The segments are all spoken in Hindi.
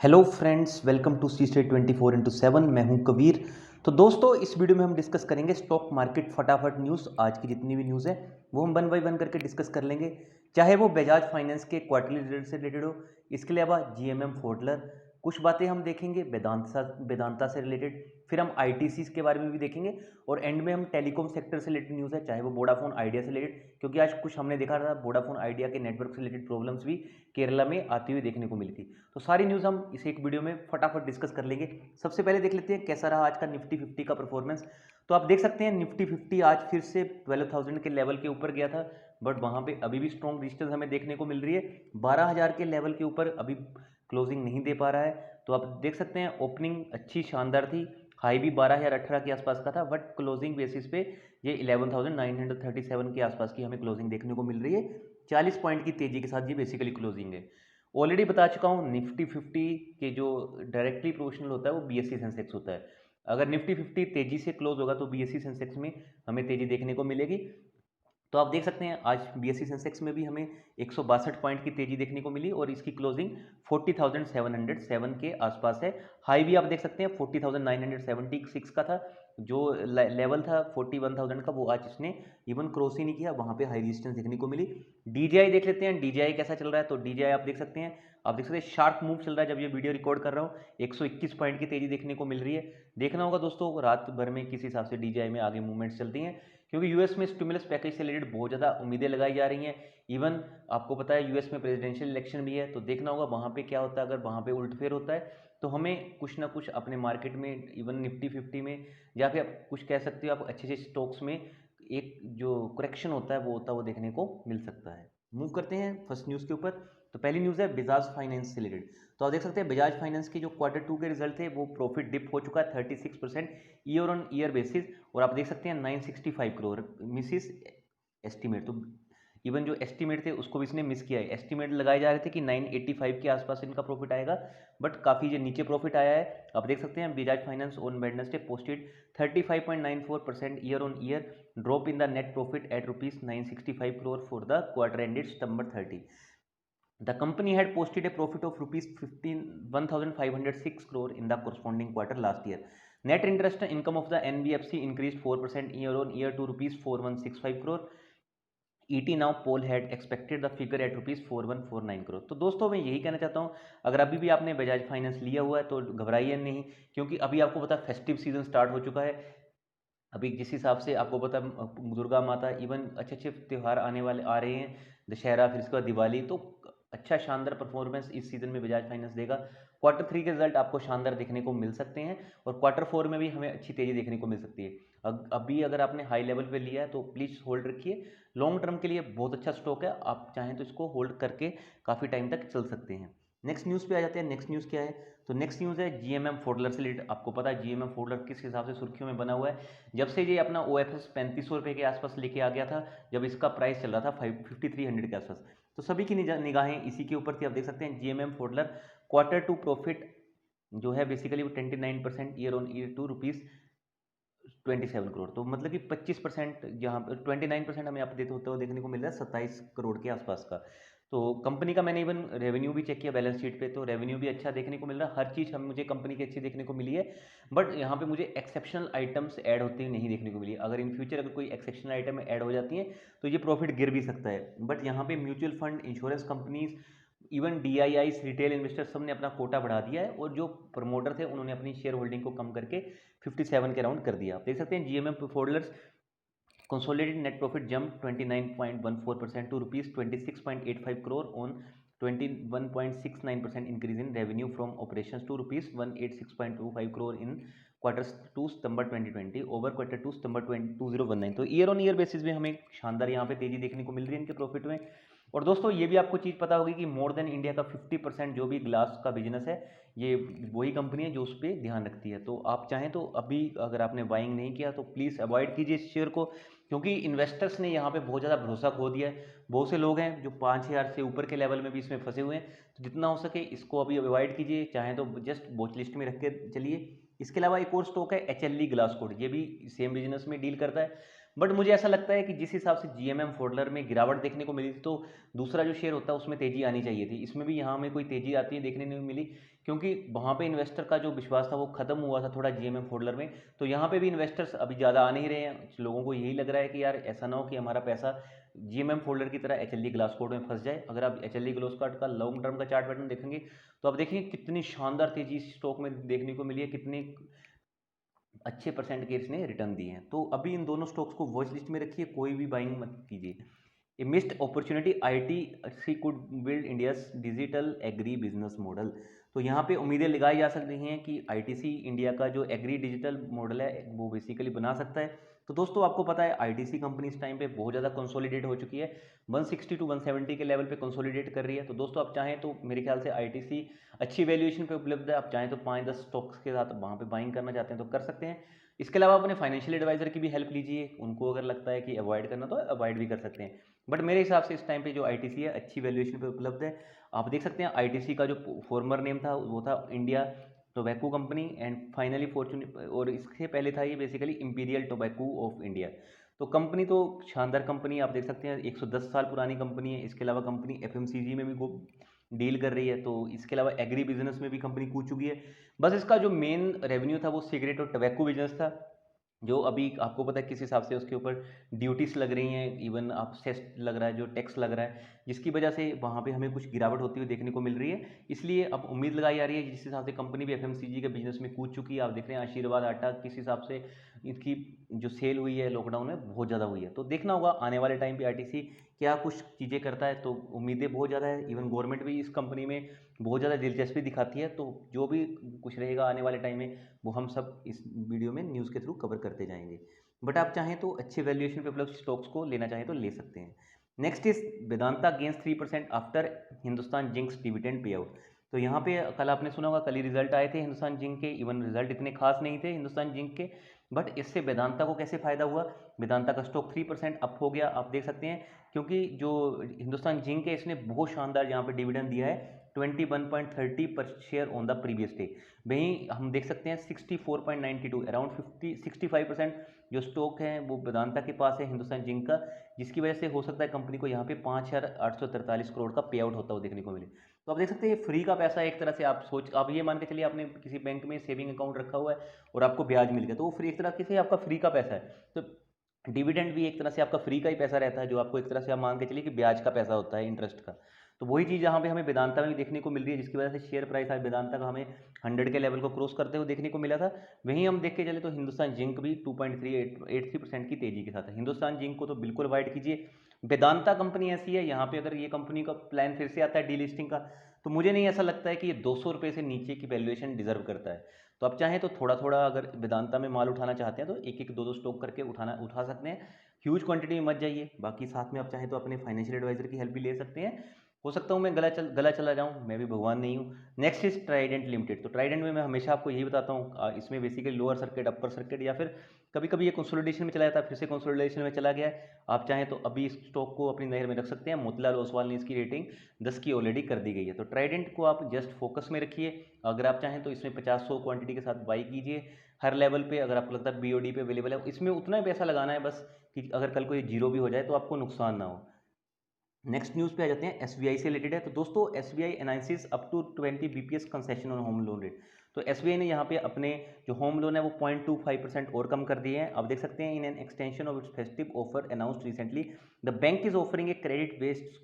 Hello friends, welcome to C state 24x7। मैं हूं कबीर। तो दोस्तों, इस वीडियो में हम डिस्कस करेंगे स्टॉक मार्केट फटाफट न्यूज़। आज की जितनी भी न्यूज़ है वो हम वन बाय वन करके डिस्कस कर लेंगे, चाहे वो बजाज फाइनेंस के क्वार्टरली रिजल्ट से रिलेटेड हो, इसके अलावा जीएमएम फोर्डलर, कुछ बातें हम देखेंगे वेदांता से रिलेटेड, फिर हम आईटीसीज के बारे में भी देखेंगे और एंड में हम टेलीकॉम सेक्टर से रिलेटेड न्यूज़ है, चाहे वो वोडाफोन आइडिया से रिलेटेड, क्योंकि आज कुछ हमने देखा था वोडाफोन आइडिया के नेटवर्क से रिलेटेड प्रॉब्लम्स भी केरला में आती हुई देखने को मिली थी। तो सारी न्यूज़ हम इस एक वीडियो में फटाफट डिस्कस कर लेंगे। सबसे पहले देख लेते हैं कैसा रहा आज का निफ्टी 50 का परफॉर्मेंस। तो आप देख सकते हैं निफ्टी 50 आज फिर से 12,000 के लेवल के ऊपर गया था, बट वहां पे अभी भी स्ट्रॉन्ग रेजिस्टेंस हमें देखने को मिल रही है। 12,000 के लेवल के ऊपर अभी क्लोजिंग नहीं दे पा रहा है। तो आप देख सकते हैं ओपनिंग अच्छी शानदार थी, हाई भी 12,018 के आसपास का था, बट क्लोजिंग बेसिस पे ये 11,937 के आसपास की हमें क्लोजिंग देखने को मिल रही है। 40 पॉइंट की तेजी के साथ ये बेसिकली क्लोजिंग है। ऑलरेडी बता चुका हूँ निफ्टी 50 के जो डायरेक्टली प्रोपोर्शनल होता है वो बीएससी सेंसेक्स होता है। अगर निफ्टी 50 तेजी से क्लोज होगा तो बीएससी सेंसेक्स में हमें तेजी देखने को मिलेगी। तो आप देख सकते हैं आज बीएससी सेंसेक्स में भी हमें 162 पॉइंट की तेजी देखने को मिली और इसकी क्लोजिंग 40,707 के आसपास है। हाई भी आप देख सकते हैं 40,976 का था, जो लेवल था 41,000 का, वो आज इसने इवन क्रॉस ही नहीं किया, वहां पे हाई रेजिस्टेंस देखने को मिली। डीजीआई देख लेते हैं, डीजीआई कैसा चल रहा है। तो डीजीआई आप देख सकते हैं, शार्प मूव चल रहा है। जब ये वीडियो रिकॉर्ड कर रहा हूँ 121 पॉइंट की तेजी देखने को मिल रही है। देखना होगा दोस्तों रात भर में किस हिसाब से डीजीआई में आगे मूवमेंट्स चलती हैं, क्योंकि यूएस में स्टिमुलस पैकेज से रिलेटेड बहुत ज़्यादा उम्मीदें लगाई जा रही हैं। इवन आपको पता है यूएस में प्रेसिडेंशियल इलेक्शन भी है, तो देखना होगा वहाँ पे क्या होता है। अगर वहाँ पे उल्टफेर होता है तो हमें कुछ ना कुछ अपने मार्केट में, इवन निफ्टी 50 में, या फिर आप कुछ कह सकते हो आप अच्छे अच्छे स्टॉक्स में एक जो करेक्शन होता है वो देखने को मिल सकता है। मूव करते हैं फर्स्ट न्यूज़ के ऊपर। तो पहली न्यूज़ है बजाज फाइनेंस से रिलेटेड। तो आप देख सकते हैं बजाज फाइनेंस की जो Q2 के रिजल्ट थे वो प्रॉफिट डिप हो चुका है 36% ईयर ऑन ईयर बेसिस, और आप देख सकते हैं 965 करोड़ मिसिस एस्टीमेट। तो इवन जो एस्टीमेट थे उसको भी इसने मिस किया है। एस्टीमेट लगाए जा रहे थे कि 985 के आसपास इनका प्रॉफिट आएगा, बट काफ़ी जो नीचे प्रॉफिट आया है। आप देख सकते हैं Bajaj finance on Wednesday posted 35.94% year on year drop in the net profit at ₹965 crore for the quarter ended September 30। The company had posted a profit of ₹1,506 crore in the corresponding quarter last year. Net interest income of the NBFC increased 4% year on year to ₹4165 crore. ET now poll had expected the figure at ₹4149 crore। तो दोस्तों मैं यही कहना चाहता हूँ, अगर अभी भी आपने बजाज फाइनेंस लिया हुआ है तो घबराइए नहीं, क्योंकि अभी आपको पता है फेस्टिव सीजन स्टार्ट हो चुका है। अभी जिस हिसाब से आपको पता दुर्गा माता, इवन अच्छे अच्छे त्यौहार आने वाले आ रहे हैं, दशहरा, फिर इसके बाद दिवाली, तो अच्छा शानदार परफॉर्मेंस इस सीजन में बजाज फाइनेंस देगा। Q3 के रिजल्ट आपको शानदार देखने को मिल सकते हैं और Q4 में भी हमें अच्छी तेजी देखने को मिल सकती है। अभी अगर आपने हाई लेवल पे लिया है तो प्लीज़ होल्ड रखिए, लॉन्ग टर्म के लिए बहुत अच्छा स्टॉक है, आप चाहें तो इसको होल्ड करके काफ़ी टाइम तक चल सकते हैं। नेक्स्ट न्यूज़ पे आ जाते हैं। नेक्स्ट न्यूज़ क्या है? तो नेक्स्ट न्यूज़ है जीएमएम फोर्डलर से रिलेटेड। आपको पता है जीएमएम फोर्डलर किस हिसाब से सुर्खियों में बना हुआ है। जब से ये अपना OFS 3500 रुपये के आसपास लेके आ गया था, जब इसका प्राइस चल रहा था 5300 के आसपास, तो सभी की निगाहें इसी के ऊपर थी। आप देख सकते हैं जीएमएम फोर्डलर Q2 प्रॉफिट जो है बेसिकली वो 29% year on year to ₹27 crore. तो मतलब कि 25%, जहाँ पर 29% हमें अपडेट होते हुए देखने को मिल रहा है 27 करोड़ के आसपास का। तो कंपनी का मैंने इवन रेवेन्यू भी चेक किया बैलेंस शीट पे, तो रेवेन्यू भी अच्छा देखने को मिल रहा है। हर चीज़ मुझे कंपनी की अच्छी देखने को मिली है, बट यहाँ पे मुझे एक्सेप्शनल आइटम्स ऐड होते हुए नहीं देखने को मिली। अगर इन फ्यूचर अगर कोई एक्सेप्शनल आइटम ऐड हो जाती हैं तो ये प्रॉफिट गिर भी सकता है। बट यहाँ पे mutual fund, insurance companies, even DIIs, retail investors, सब ने अपना कोटा बढ़ा दिया है, और जो प्रमोटर थे उन्होंने अपनी शेयर होल्डिंग को कम करके 57 के राउंड कर दिया। आप देख सकते हैं GMM folders consolidated net profit jumped 29.14% to ₹26.85 crore on 21.69% increase in revenue from operations to ₹186.25 crore in Q2 September 2020 over Q2 September 2019। तो ईयर ऑन ईयर बेसिस में हमें शानदार यहाँ पे तेजी देखने को मिल रही है इनके प्रॉफिट में। और दोस्तों ये भी आपको चीज़ पता होगी कि मोर देन इंडिया का 50% जो भी ग्लास का बिजनेस है, ये वही कंपनी है जो उस पर ध्यान रखती है। तो आप चाहें तो अभी अगर आपने बाइंग नहीं किया तो प्लीज़ अवॉइड कीजिए इस शेयर को, क्योंकि इन्वेस्टर्स ने यहाँ पे बहुत ज़्यादा भरोसा खो दिया है। बहुत से लोग हैं जो 5,000 से ऊपर के लेवल में भी इसमें फंसे हुए हैं। तो जितना हो सके इसको अभी अवॉइड कीजिए, चाहें तो जस्ट वॉच लिस्ट में रख के चलिए। इसके अलावा एक और स्टॉक है HLE ग्लास कोड, ये भी सेम बिजनेस में डील करता है। बट मुझे ऐसा लगता है कि जिस हिसाब से जीएमएम फोल्डर में गिरावट देखने को मिली थी, तो दूसरा जो शेयर होता है उसमें तेज़ी आनी चाहिए थी। इसमें भी यहाँ हमें कोई तेज़ी आती है देखने नहीं मिली, क्योंकि वहाँ पे इन्वेस्टर का जो विश्वास था वो खत्म हुआ था थोड़ा जीएमएम फोल्डर में। तो यहाँ पे भी इन्वेस्टर्स अभी ज़्यादा आ नहीं रहे हैं। लोगों को यही लग रहा है कि यार ऐसा ना हो कि हमारा पैसा जीएमएम फोल्डर की तरह एचएलडी ग्लास कोड में फंस जाए। अगर आप एचएलडी ग्लास कोड का लॉन्ग टर्म का चार्ट पैटर्न देखेंगे तो आप देखेंगे कितनी शानदार तेजी स्टॉक में देखने को मिली है, कितनी अच्छे परसेंट के इसने रिटर्न दिए हैं। तो अभी इन दोनों स्टॉक्स को वॉच लिस्ट में रखिए, कोई भी बाइंग मत कीजिए। A missed opportunity, ITC could build India's digital agri business model. तो यहाँ पे उम्मीदें लगाई जा सकती हैं कि आईटीसी इंडिया का जो एग्री डिजिटल मॉडल है वो बेसिकली बना सकता है। तो दोस्तों आपको पता है आईटीसी कंपनी इस टाइम पे बहुत ज़्यादा कंसोलिडेट हो चुकी है, 160 टू 170 के लेवल पे कंसोलिडेट कर रही है। तो दोस्तों आप चाहें तो मेरे ख्याल से आईटीसी अच्छी वैल्यूएशन पे उपलब्ध है। आप चाहें तो 5-10 स्टॉक्स के साथ वहाँ पे बाइंग करना चाहते हैं तो कर सकते हैं। इसके अलावा अपने फाइनेंशियल एडवाइजर की भी हेल्प लीजिए, उनको अगर लगता है कि अवॉइड करना तो अवॉइड भी कर सकते हैं। बट मेरे हिसाब से इस टाइम पे जो आईटीसी है अच्छी वैल्यूएशन पे उपलब्ध है। आप देख सकते हैं आईटीसी का जो फॉर्मर नेम था वो था India tobacco company, and finally Fortune, और इससे पहले था ये basically imperial tobacco of India. तो कंपनी तो शानदार कंपनी आप देख सकते हैं, 110 साल पुरानी कंपनी है। इसके अलावा कंपनी एफएमसीजी में भी डील कर रही है। तो इसके अलावा एग्री बिजनेस में भी कंपनी कूद चुकी है। बस इसका जो मेन रेवेन्यू था वो सिगरेट और टबैको बिजनेस था, जो अभी आपको पता है किस हिसाब से उसके ऊपर ड्यूटीज लग रही हैं, इवन आप सेस लग रहा है, जो टैक्स लग रहा है, जिसकी वजह से वहाँ पे हमें कुछ गिरावट होती हुई देखने को मिल रही है। इसलिए अब उम्मीद लगाई जा रही है जिस हिसाब से कंपनी भी एफएमसीजी के बिजनेस में कूद चुकी है। आप देख रहे हैं आशीर्वाद आटा किस हिसाब से इसकी जो सेल हुई है लॉकडाउन में बहुत ज़्यादा हुई है। तो देखना होगा आने वाले टाइम पे आईटीसी क्या कुछ चीज़ें करता है। तो उम्मीदें बहुत ज़्यादा है, इवन गवर्नमेंट भी इस कंपनी में बहुत ज़्यादा दिलचस्पी दिखाती है। तो जो भी कुछ रहेगा आने वाले टाइम में वो हम सब इस वीडियो में न्यूज़ के थ्रू कवर करते जाएंगे। बट आप चाहें तो अच्छे वैल्यूएशन पे उपलब्ध स्टॉक्स को लेना चाहें तो ले सकते हैं। Next is Vedanta gains 3% after Hindustan zinc's dividend pay out. तो यहाँ पे कल आपने सुना होगा, कल ही रिजल्ट आए थे हिंदुस्तान जिंक के। इवन रिजल्ट इतने खास नहीं थे हिंदुस्तान जिंक के, बट इससे वेदांता को कैसे फायदा हुआ। वेदांता का स्टॉक 3% अप हो गया, आप देख सकते हैं, क्योंकि जो हिंदुस्तान जिंक है इसने बहुत शानदार यहाँ पे डिविडेंड दिया है 21.30 पर share on the previous day. वहीं हम देख सकते हैं 64.92 अराउंड 65% जो स्टॉक है वो वेदांता के पास है हिंदुस्तान जिंक का, जिसकी वजह से हो सकता है कंपनी को यहाँ पे 5,843 करोड़ का पे आउट होता हुआ देखने को मिले। तो आप देख सकते हैं ये फ्री का पैसा है एक तरह से। आप ये मान के चलिए आपने किसी बैंक में सेविंग अकाउंट रखा हुआ है और आपको ब्याज मिल गया, तो वो फ्री एक तरह से आपका फ्री का पैसा है। तो डिविडेंड भी एक तरह से आपका फ्री का ही पैसा रहता है, जो आपको एक तरह से आप मान के चलिए कि ब्याज का पैसा होता है, इंटरेस्ट का। तो वही चीज़ यहाँ पे हमें वेदांता में भी देखने को मिल रही है, जिसकी वजह से शेयर प्राइस आज वेदांता का हमें 100 के लेवल को क्रॉस करते हुए देखने को मिला था। वहीं हम देख के चले तो हिंदुस्तान जिंक भी 2.383% की तेजी के साथ है। हिंदुस्तान जिंक को तो बिल्कुल अवॉइड कीजिए। वेदांता कंपनी ऐसी है, यहाँ पे अगर ये कंपनी का प्लान फिर से आता है डीलिस्टिंग का, तो मुझे नहीं ऐसा लगता है कि ये 200 रुपये से नीचे की वैल्यूएशन डिजर्व करता है। तो आप चाहें तो थोड़ा थोड़ा अगर वेदांता में माल उठाना चाहते हैं तो एक एक दो दो स्टॉक करके उठा सकते हैं। ह्यूज क्वांटिटी में मत जाइए। बाकी साथ में आप चाहें तो अपने फाइनेंशियल एडवाइजर की हेल्प भी ले सकते हैं। हो सकता हूँ मैं गला चला जाऊँ, मैं भी भगवान नहीं हूँ। Next is Trident limited. तो ट्राइडेंट में मैं हमेशा आपको यही बताता हूँ, इसमें basically lower circuit, upper circuit, या फिर कभी कभी ये कंसोलिडेशन में चला जाता है, फिर से कंसोलिडेशन में चला गया है। आप चाहें तो अभी इस स्टॉक को अपनी नज़र में रख सकते हैं। मोतीलाल ओसवाल ने इसकी रेटिंग 10 की ऑलरेडी कर दी गई है। तो ट्राइडेंट को आप जस्ट फोकस में रखिए। अगर आप चाहें तो इसमें 50-100 क्वांटिटी के साथ बाई कीजिए हर लेवल पे। अगर आपको लगता है बीओडी पे अवेलेबल है, इसमें उतना ही पैसा लगाना है बस कि अगर कल को ये जीरो भी हो जाए तो आपको नुकसान ना हो। नेक्स्ट न्यूज़ पे आ जाते हैं, एसबीआई से रिलेटेड है। तो दोस्तों SBI analysis up to 20 bps concession on home loan rate. तो एसबीआई ने यहाँ पे अपने जो होम लोन है वो 0.25% और कम कर दिए हैं। आप देख सकते हैं, in an extension of its festive offer announced recently the bank is offering a credit based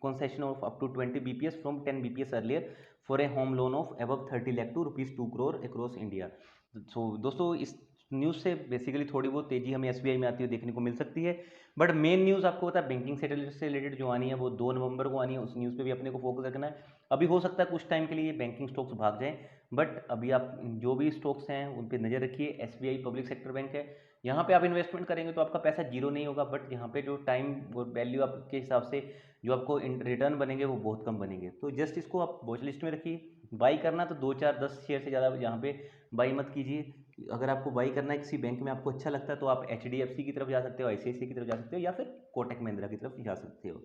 concession of up to 20 bps from 10 bps earlier for a home loan of above 30 lakh to ₹2 crore across India. So दोस्तों इस न्यूज़ से बेसिकली थोड़ी बहुत तेजी हमें एसबीआई में आती हुई देखने को मिल सकती है। बट मेन न्यूज़ आपको पता है बैंकिंग सेक्टर से रिलेटेड जो आनी है वो 2 नवंबर को आनी है। उस न्यूज़ पे भी अपने को फोकस रखना है। अभी हो सकता है कुछ टाइम के लिए बैंकिंग स्टॉक्स भाग जाएं, बट अभी आप जो भी स्टॉक्स हैं उन पर नज़र रखिए। एसबीआई पब्लिक सेक्टर बैंक है, यहाँ पे आप इन्वेस्टमेंट करेंगे तो आपका पैसा जीरो नहीं होगा, बट यहाँ पे जो टाइम और वैल्यू आपके हिसाब से जो आपको रिटर्न बनेंगे वो बहुत कम बनेंगे। तो जस्ट इसको आप वॉच लिस्ट में रखिए। बाई करना तो 2-4-10 शेयर से ज़्यादा यहाँ पे बाई मत कीजिए। अगर आपको बाई करना है किसी बैंक में आपको अच्छा लगता है तो आप एचडीएफसी की तरफ जा सकते हो, आईसीआईसीआई की तरफ जा सकते हो, या फिर कोटक महिंद्रा की तरफ जा सकते हो।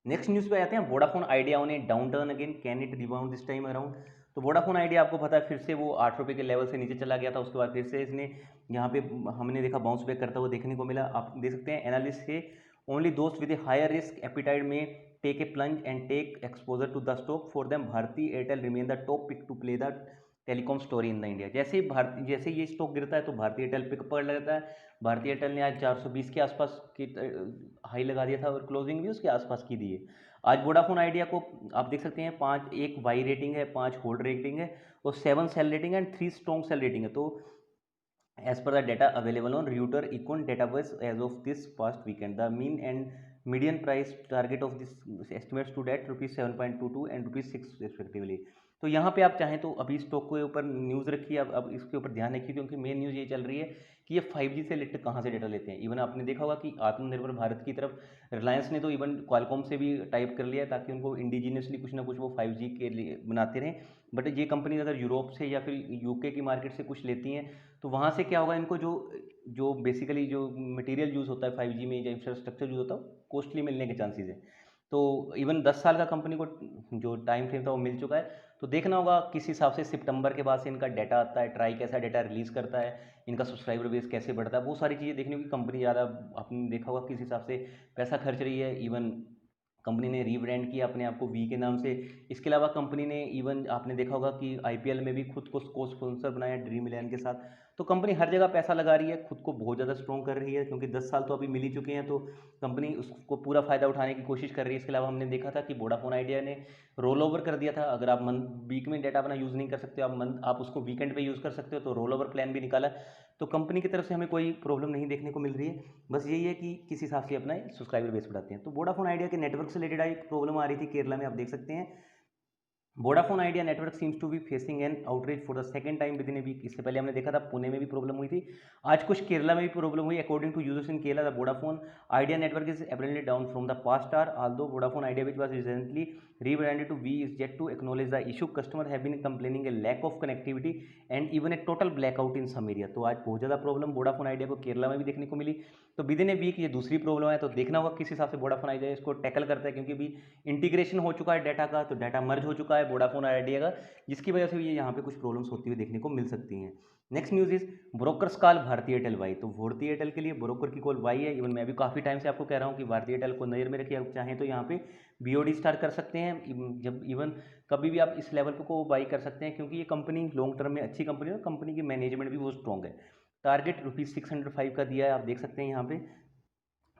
नेक्स्ट न्यूज़ पे आते हैं, Vodafone idea on A down turn again, can it rebound this time around. तो वोडाफोन आइडिया आपको पता है फिर से वो 8 रुपये के लेवल से नीचे चला गया था, उसके बाद फिर से इसने यहाँ पे हमने देखा बाउंस बैक करता हुआ देखने को मिला। आप देख सकते हैं एनालिस्ट से ओनली दोस्त with a higher risk appetite में take a plunge and take exposure to the stock, for them Bharti Airtel remain the top pick to play the telecom story in the India. जैसे ये स्टॉक गिरता है तो भारतीय एयरटेल पिक पकड़ लेता है। भारतीय एयरटेल ने आज 420 के आसपास की हाई लगा दिया था और क्लोजिंग भी उसके आसपास की दी है। आज वोडाफोन आइडिया को आप देख सकते हैं 5 एक वाई रेटिंग है, 5 होल्ड रेटिंग है और 7 sell rating and 3 strong sell rating है। तो as per the data available on Reuter Econ database as of this past weekend, the mean and median price target of this estimates to at rupees 7.22 and rupees 6 respectively। तो यहाँ पे आप चाहें तो अभी स्टॉक के ऊपर न्यूज़ रखिए, अब इसके ऊपर ध्यान रखिए क्योंकि मेन न्यूज़ ये चल रही है कि ये 5G से रिलेटेड कहाँ से डेटा लेते हैं। इवन आपने देखा होगा कि आत्मनिर्भर भारत की तरफ रिलायंस ने तो इवन क्वालकॉम से भी टाइप कर लिया है ताकि उनको इंडिजीनियसली कुछ ना कुछ वो 5G के लिए बनाते रहें। बट ये कंपनी अगर यूरोप से या फिर यूके की मार्केट से कुछ लेती हैं तो वहाँ से क्या होगा, इनको जो जो बेसिकली जो मटेरियल यूज़ होता है 5G में या इंफ्रास्ट्रक्चर यूज़ होता है कॉस्टली मिलने के चांसेस है। तो इवन 10 साल का कंपनी को जो टाइम फ्रेम था वो मिल चुका है। तो देखना होगा किस हिसाब से सितंबर के बाद से इनका डाटा आता है, ट्राई कैसा डाटा रिलीज़ करता है, इनका सब्सक्राइबर बेस कैसे बढ़ता है, वो सारी चीज़ें देखने की कंपनी ज़्यादा आपने देखा होगा किस हिसाब से पैसा खर्च रही है। इवन कंपनी ने रीब्रांड किया अपने आप को वी के नाम से। इसके अलावा कंपनी ने इवन आपने देखा होगा कि आईपीएल में भी खुद को को स्पॉन्सर बनाया ड्रीम इलेवन के साथ। तो कंपनी हर जगह पैसा लगा रही है, खुद को बहुत ज़्यादा स्ट्रॉन्ग कर रही है क्योंकि 10 साल तो अभी मिल ही चुके हैं। तो कंपनी उसको पूरा फ़ायदा उठाने की कोशिश कर रही है। इसके अलावा हमने देखा था कि वोडाफोन आइडिया ने रोल ओवर कर दिया था। अगर आप वीक में डाटा अपना यूज़ नहीं कर सकते, आप उसको वीकेंड पे यूज़ कर सकते हो, तो रोल ओवर प्लान भी निकाला। तो कंपनी की तरफ से हमें कोई प्रॉब्लम नहीं देखने को मिल रही है। बस यही है कि किस हिसाब से अपना सब्सक्राइबर बेस बढ़ाते हैं। तो वोडाफोन आइडिया के नेटवर्क से रिलेटेड एक प्रॉब्लम आ रही थी केरला में, आप देख सकते हैं Vodafone Idea network seems to be facing an outreach for the second time within a week. इससे पहले हमने देखा था पुणे में भी प्रॉब्लम हुई थी, आज कुछ केरला में भी प्रॉब्लम हुई। According to users in Kerala, the Vodafone Idea network is apparently down from the past hour, although Vodafone Idea which was recently rebranded to V is yet to acknowledge the issue। Customer have been complaining a lack of connectivity and even a total blackout in some area। तो आज बहुत ज़्यादा प्रॉब्लम वोडाफोन आइडिया को केरला में भी देखने को मिली। तो विद इन ए वीक ये दूसरी प्रॉब्लम है। तो देखना होगा किस हिसाब से वोडाफोन आइडिया इसको टैकल करता है क्योंकि अभी इंटीग्रेशन हो चुका है डाटा का, तो डाटा मर्ज हो चुका है वोडाफोन आइडिया का, जिसकी वजह से ये यहाँ पे कुछ प्रॉब्लम्स होती हुई देखने को मिल सकती हैं। Next news is brokers call भारतीय एयरटेल वाई। तो भारतीय एयरटेल के लिए ब्रोकर की कॉल वाई है। इवन मैं भी काफ़ी टाइम से आपको कह रहा हूँ कि भारतीय एयरटेल को नज़र में रखिए, आप चाहें तो यहाँ पे बीओडी स्टार्ट कर सकते हैं। जब इवन कभी भी आप इस लेवल को बाई कर सकते हैं क्योंकि ये कंपनी लॉन्ग टर्म में अच्छी कंपनी है और कंपनी की मैनेजमेंट भी बहुत स्ट्रॉन्ग है। टारगेट ₹605 का दिया है, आप देख सकते हैं यहाँ पे।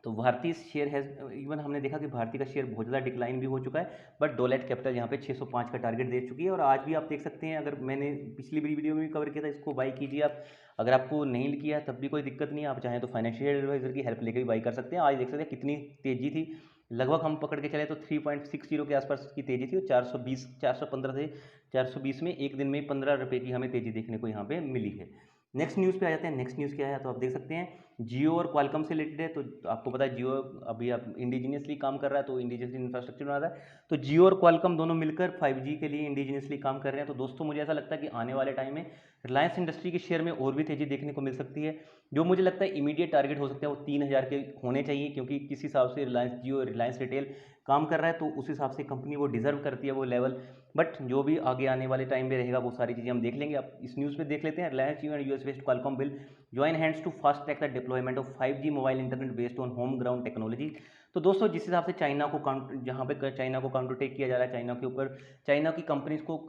तो भारतीय शेयर हैज़ इवन हमने देखा कि भारतीय का शेयर बहुत ज़्यादा डिक्लाइन भी हो चुका है, बट डोलेट कैपिटल यहाँ पे 605 का टारगेट दे चुकी है। और आज भी आप देख सकते हैं, अगर मैंने पिछली वीडियो में भी कवर किया था, इसको बाई कीजिए आप। अगर आपको नहीं किया तब भी कोई दिक्कत नहीं है, आप चाहें तो फाइनेंशियल एडवाइजर की हेल्प लेकर भी बाई कर सकते हैं। आज देख सकते हैं कितनी तेज़ी थी, लगभग हम पकड़ के चले तो 3.60 के आसपास की तेज़ी थी और 415 से 420 में एक दिन में 15 रुपये की हमें तेज़ी देखने को यहाँ पे मिली है। नेक्स्ट न्यूज़ पे आ जाते हैं। नेक्स्ट न्यूज़ क्या है, तो आप देख सकते हैं जियो और क्वालकॉम से रिलेटेड है। तो आपको पता है जियो अभी आप इंडिजीनियसली काम कर रहा है, तो इंडिजीनियसली इंफ्रास्ट्रक्चर बना रहा है। तो जियो और क्वालकॉम दोनों मिलकर 5G के लिए इंडिजीनियसली काम कर रहे हैं। तो दोस्तों मुझे ऐसा लगता है कि आने वाले टाइम में रिलायंस इंडस्ट्री के शेयर में और भी तेज़ी देखने को मिल सकती है। जो मुझे लगता है इमीडिएट टारगेट हो सकता है वो 3000 के होने चाहिए, क्योंकि किस हिसाब से रिलायंस जियो रिलायंस रिटेल काम कर रहा है तो उस हिसाब से कंपनी वो डिजर्व करती है वो लेवल। बट जो भी आगे आने वाले टाइम में रहेगा वो सारी चीज़ें हम देख लेंगे। आप इस न्यूज़ में देख लेते हैं, Reliance Jio and US based Qualcomm will join hands to fast track the deployment of 5G mobile internet based on home ground technology. तो दोस्तों जिस हिसाब से चाइना को जहाँ पे चाइना को काउंटर टेक किया जा रहा है, चाइना के ऊपर चाइना की कंपनीज को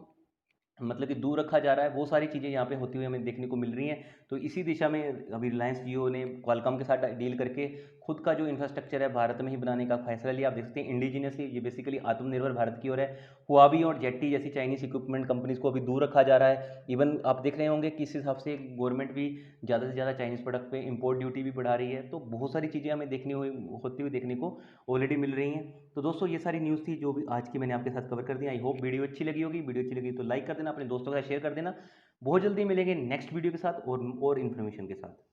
मतलब कि दूर रखा जा रहा है, वो सारी चीज़ें यहाँ पे होती हुई हमें देखने को मिल रही हैं। तो इसी दिशा में अभी रिलायंस जियो ने क्वालकॉम के साथ डील करके खुद का जो इंफ्रास्ट्रक्चर है भारत में ही बनाने का फैसला लिया। आप देख सकते हैं इंडिजीनियसली, ये बेसिकली आत्मनिर्भर भारत की ओर है। हुआवी और जेट्टी जैसी चाइनीज इक्विपमेंट कंपनीज को अभी दूर रखा जा रहा है। इवन आप देख रहे होंगे कि इस हिसाब से गवर्नमेंट भी ज़्यादा से ज़्यादा चाइनीज़ प्रोडक्ट पे इंपोर्ट ड्यूटी भी बढ़ा रही है। तो बहुत सारी चीज़ें हमें होती हुई देखने को ऑलरेडी मिल रही हैं। तो दोस्तों ये सारी न्यूज़ थी जो भी आज की मैंने आपके साथ कवर कर दी। आई होप वीडियो अच्छी लगी होगी। वीडियो अच्छी लगी तो लाइक कर देना, अपने दोस्तों के साथ शेयर कर देना। बहुत जल्दी मिलेंगे नेक्स्ट वीडियो के साथ और इन्फॉर्मेशन के साथ।